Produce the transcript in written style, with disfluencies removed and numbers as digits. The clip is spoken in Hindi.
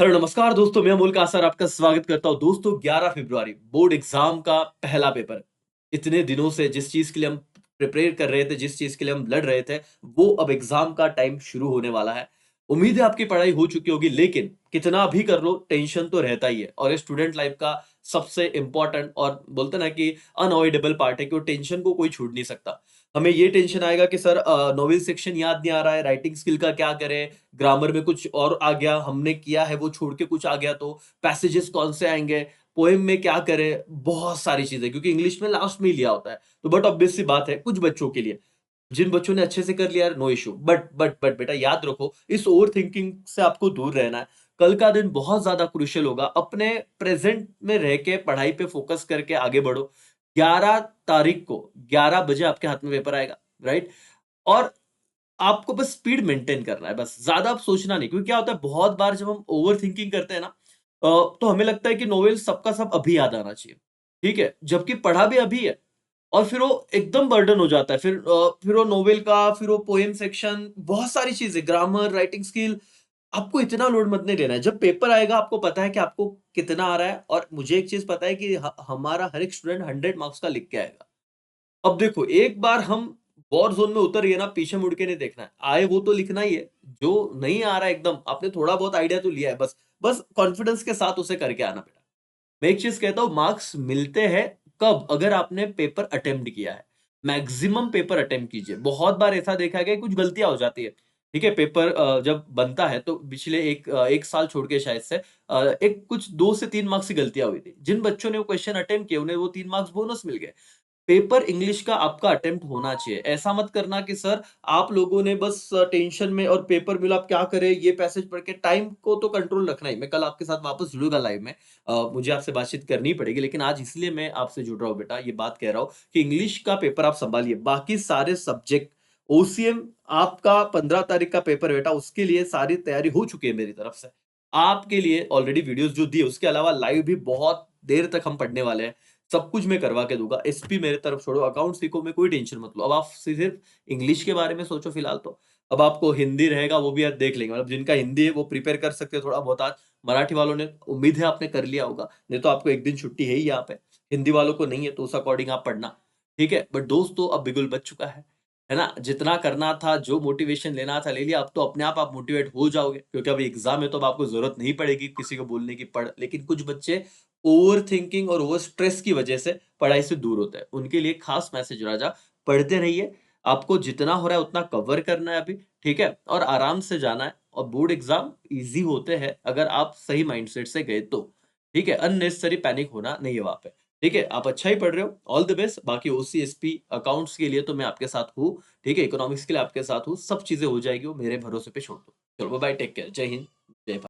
हेलो नमस्कार दोस्तों, मैं अमोल कासर आपका स्वागत करता हूँ। दोस्तों 11 फरवरी बोर्ड एग्जाम का पहला पेपर। इतने दिनों से जिस चीज़ के लिए हम प्रिपेयर कर रहे थे, जिस चीज़ के लिए हम लड़ रहे थे, वो अब एग्जाम का टाइम शुरू होने वाला है। उम्मीद है आपकी पढ़ाई हो चुकी होगी, लेकिन कितना भी कर लो टेंशन तो रहता ही है और ये स्टूडेंट लाइफ का सबसे इम्पोर्टेंट और बोलते हैं ना कि अनअवॉइडेबल पार्ट है कि वो टेंशन को कोई छूट नहीं सकता। हमें ये टेंशन आएगा कि सर नॉवेल सेक्शन याद नहीं आ रहा है, राइटिंग स्किल का क्या करें, ग्रामर में कुछ और आ गया, हमने किया है वो छोड़ के कुछ आ गया तो पैसेजेस कौन से आएँगे, पोएम में क्या करें, बहुत सारी चीज़ें क्योंकि इंग्लिश में लास्ट में ही लिया होता है। तो बट ऑब्वियस सी बात है कुछ बच्चों के लिए, जिन बच्चों ने अच्छे से कर लिया नो इश्यू बट बेटा याद रखो इस ओवरथिंकिंग से आपको दूर रहना है। कल का दिन बहुत ज़्यादा क्रूशियल होगा, अपने प्रेज़ेंट में रह के पढ़ाई पे फ़ोकस करके आगे बढ़ो। 11 तारीख को 11 बजे आपके हाथ में पेपर आएगा, राइट? और आपको बस स्पीड मेंटेन करना है बस, ज़्यादा आप सोचना नहीं क्योंकि क्या होता है बहुत बार जब हम ओवरथिंकिंग करते हैं ना तो हमें लगता है कि नोवेल सबका सब अभी याद आना चाहिए, ठीक है? जबकि पढ़ा भी अभी है और फिर वो एकदम बर्डन हो जाता है। फिर वो नोवेल का, फिर वो पोएम सेक्शन, बहुत सारी चीज़ें, ग्रामर, राइटिंग स्किल, आपको इतना लोड मत नहीं लेना है। जब पेपर आएगा आपको पता है कि आपको कितना आ रहा है और मुझे एक चीज़ पता है कि ह हमारा हर एक स्टूडेंट 100 मार्क्स का लिख के आएगा। अब देखो, एक बार हम वॉर ज़ोन में उतर गए ना, पीछे मुड़ के नहीं देखना है। आए वो तो लिखना ही है, जो नहीं आ रहा है एकदम, आपने थोड़ा बहुत आइडिया तो लिया है बस, बस कॉन्फिडेंस के साथ उसे करके आना बेटा। मैं एक चीज़ कहता हूँ, मार्क्स मिलते हैं कब? अगर आपने पेपर अटेम्प्ट किया है। मैक्सिमम पेपर अटेम्प्ट कीजिए। बहुत बार ऐसा देखा गया है कुछ गलतियाँ हो जाती है। ठीक है? पेपर जब बनता है तो पिछले 1 साल छोड़ के शायद से एक कुछ 2 से 3 मार्क्स की गलतियाँ हुई थी। जिन बच्चों ने वो क्वेश्चन अटेम्प्ट किए उन्हें वो 3 मार्क्स बोनस मिल गए। पेपर इंग्लिश का आपका अटेम्प्ट होना चाहिए। ऐसा मत करना कि सर आप लोगों ने बस टेंशन में और पेपर मिला अब क्या करें, ये पैसेज पढ़ के टाइम को तो कंट्रोल रखना ही। मैं कल आपके साथ वापस जुड़ूँगा लाइव में। मुझे आपसे बातचीत करनी ही पड़ेगी लेकिन आज इसलिए मैं आपसे जुड़ रहा हूँ बेटा, ये बात कह रहा हूँ कि इंग्लिश का पेपर आप सँभालिए। बाकी सारे सब्जेक्ट ओसीएम आपका 15 तारीख का पेपर है बेटा, उसके लिए सारी तैयारी हो चुकी है मेरी तरफ से। आपके लिए ऑलरेडी वीडियोज़ जो दिए उसके अलावा लाइव भी बहुत देर तक हम पढ़ने वाले हैं। सब कुछ मैं करवा के दूँगा। एसपी मेरे तरफ छोड़ो, अकाउंट सीखो में कोई टेंशन मत लो। अब आप सिर्फ़ इंग्लिश के बारे में सोचो फिलहाल तो। अब आपको हिंदी रहेगा वो भी आज देख लेंगे। मतलब जिनका हिंदी है वो प्रिपेयर कर सकते हैं थोड़ा बहुत आज। मराठी वालों ने उम्मीद है आपने कर लिया होगा। नहीं तो आपको 1 दिन छुट्टी है ही यहाँ पे। हिंदी वालों को नहीं है तो उस अकॉर्डिंग आप पढ़ना। ठीक है? बट दोस्तों अब बिगुल बज चुका है ना? जितना करना था, जो मोटिवेशन लेना था ले लिया। अब तो अपने आप मोटिवेट हो जाओगे क्योंकि अभी एग्ज़ाम है तो अब आपको ज़रूरत नहीं पड़ेगी किसी को बोलने की पढ़। लेकिन कुछ बच्चे ओवरथिंकिंग और ओवर स्ट्रेस की वजह से पढ़ाई से दूर होते हैं। उनके लिए खास मैसेज राजा, पढ़ते रहिए, आपको जितना हो रहा है उतना कवर करना है अभी, ठीक है? और आराम से जाना है और बोर्ड एग्ज़ाम ईज़ी होते हैं अगर आप सही माइंडसेट से गए तो, ठीक है? अननेसेसरी पैनिक होना नहीं है वहाँ पे, ठीक है? आप अच्छा ही पढ़ रहे हो, ऑल द बेस्ट। बाकी ओसी, एसपी, अकाउंट्स के लिए तो मैं आपके साथ हूँ, ठीक है? इकोनॉमिक्स के लिए आपके साथ हूँ, सब चीज़ें हो जाएगी वो मेरे भरोसे पे छोड़ दो। चलो बाय बाय, टेक केयर, जय हिंद, जय भारत।